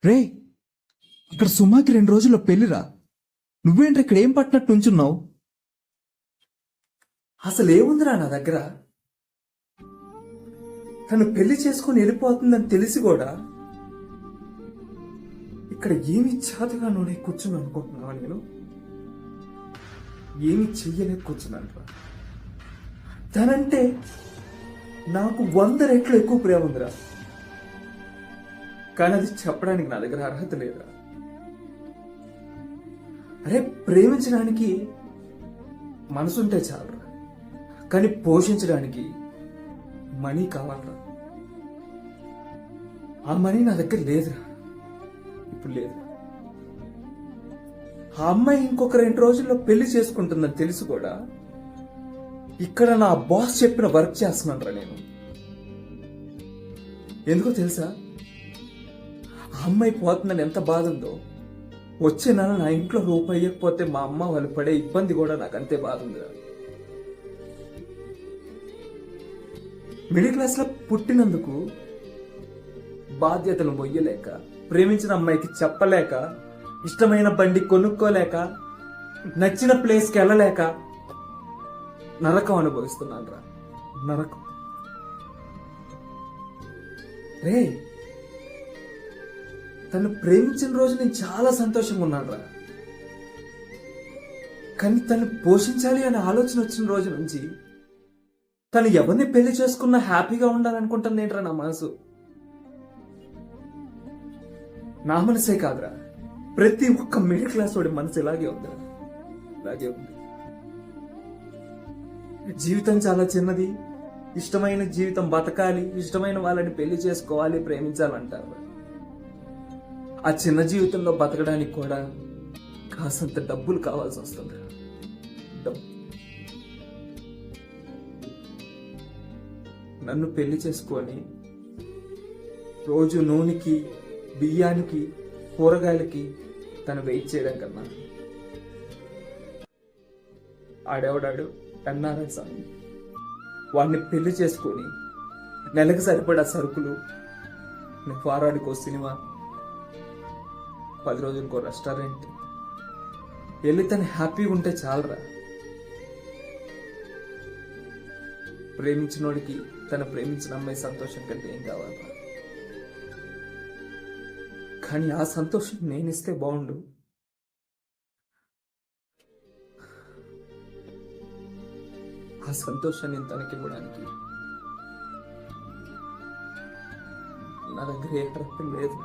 రే, అక్కడ సుమాకి 2 రోజుల్లో పెళ్లిరా. నువ్వేంటి ఇక్కడ ఏం పట్టినట్టు నుంచున్నావు? అసలు ఏముందిరా నా దగ్గర? తను పెళ్లి చేసుకుని వెళ్ళిపోతుందని తెలిసి కూడా ఇక్కడ ఏమి చేతగా నువ్వు కూర్చుని అనుకుంటున్నావా? నేను ఏమి చెయ్యలేక కూర్చున్నాను రా. తనంటే నాకు 100 రెట్లు ఎక్కువ ప్రేమ ఉందిరా, కానీ అది చెప్పడానికి నా దగ్గర అర్హత లేదురా. అరే, ప్రేమించడానికి మనసుంటే చాలరా, కానీ పోషించడానికి మనీ కావాలరా. ఆ మనీ నా దగ్గర లేదురా, ఇప్పుడు లేదు. ఆ అమ్మాయి ఇంకొక 2 రోజుల్లో పెళ్లి చేసుకుంటుందని తెలిసి కూడా ఇక్కడ నా బాస్ చెప్పిన వర్క్ చేస్తున్నాను నేను. ఎందుకో తెలుసా? ఆ అమ్మాయి పోతుందని ఎంత బాధ ఉందో, వచ్చే నెల నా ఇంట్లో రూపాయి ఇవ్వకపోతే మా అమ్మ వాళ్ళు పడే ఇబ్బంది కూడా నాకు అంతే బాధ ఉందిరా. మిడిల్ క్లాస్ లో పుట్టినందుకు బాధ్యతలు మొయ్యలేక, ప్రేమించిన అమ్మాయికి చెప్పలేక, ఇష్టమైన బండి కొనుక్కోలేక, నచ్చిన ప్లేస్కి వెళ్ళలేక నరకం అనుభవిస్తున్నాను రా, నరకం. రే, తను ప్రేమించిన రోజు నేను చాలా సంతోషంగా ఉన్నాను రా, కానీ తను పోషించాలి అనే ఆలోచన వచ్చిన రోజు నుంచి తను ఎవరిని పెళ్లి చేసుకున్నా హ్యాపీగా ఉండాలనుకుంటుంది ఏంట్రా నా మనసు. నా మనసే కాదురా, ప్రతి ఒక్క మిడిల్ క్లాస్ వాడి మనసు ఇలాగే ఉందిరా, ఇలాగే ఉంది. జీవితం చాలా చిన్నది, ఇష్టమైన జీవితం బతకాలి, ఇష్టమైన వాళ్ళని పెళ్లి చేసుకోవాలి, ప్రేమించాలంటారు. ఆ చిన్న జీవితంలో బతకడానికి కూడా కాసంత డబ్బులు కావాల్సి వస్తుంది. డబ్బు. నన్ను పెళ్లి చేసుకొని రోజు నూనెకి, బియ్యానికి, కూరగాయలకి తను వెయిట్ చేయడం కన్నా ఆడేవాడాడు ఎన్ఆర్ఐ స్వామి, వాడిని పెళ్లి చేసుకొని నెలకు సరిపడా సరుకులు, వారానికో సినిమా, 10 రోజులకో రెస్టారెంట్ వెళ్ళి తను హ్యాపీగా ఉంటే చాలరా. ప్రేమించినోడికి తన ప్రేమించిన అమ్మాయి సంతోషం కంటే ఏం కావాలరా? కానీ ఆ సంతోషం నేనిస్తే బాగుండు. ఆ సంతోషాన్ని తనకివ్వడానికి నా దగ్గర ఏ అర్హత లేదు.